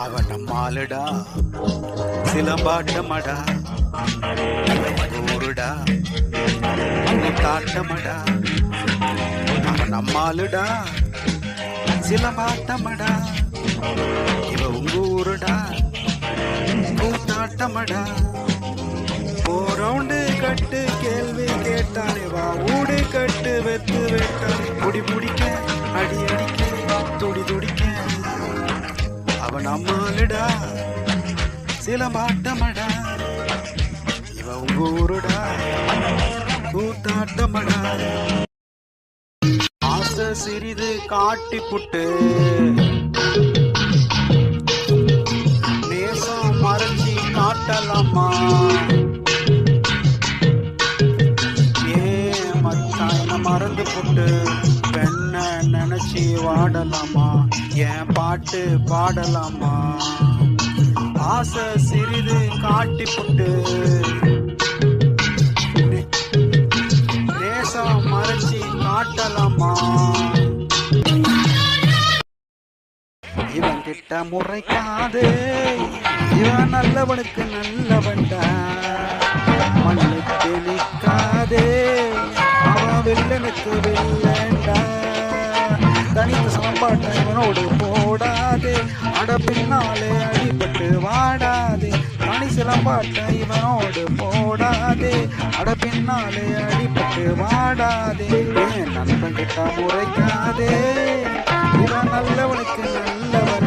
அவன் நம்மாளுடா சிலம்பாட்டமடா ஊருடா காட்டமடா அவன் நம்மாளுடா சிலம்பாட்டமடா இவ உங்க ஊருடா கூத்தாட்டமடா போரவுண்டு கட்டு கேள்வி கேட்டானே வா ஊடு கட்டு வெத்து வெட்டானே குடி முடிக்க அடி அடிக்க துடி துடிக்க அவன் அம்மாளுடா சிலம்பாட்டமடா இவ உங்க ஊருடா கூத்தாட்டமடா ஆசை சிறிது காட்டி புட்டு நேசம் மறைச்சி காட்டலாமா மறந்து போட்டு பெண்ண நினைச்சி வாடலாமா என் பாட்டு பாடலாமா ஆசை சிறிது காட்டி போட்டு நேசம் மறைச்சி காட்டலாமா இவன் கிட்ட முறைக்காதே இவன் நல்லவனுக்கு நல்லவன்டா மண்ணுக்கு நிற்காதே வில்லனுக்கு வில்லண்டா தனித்து சமப்பாட்ட இவனோடு போடாதே அட பின்னாலே அடிபட்டு வாடாதே தனி சிலம்பாட்ட இவனோடு போடாதே அட பின்னாலே அடிபட்டு வாடாதே ஏன் நண்பன் கிட்ட முறைக்காதே இவன் நல்லவனுக்கு நல்லவன்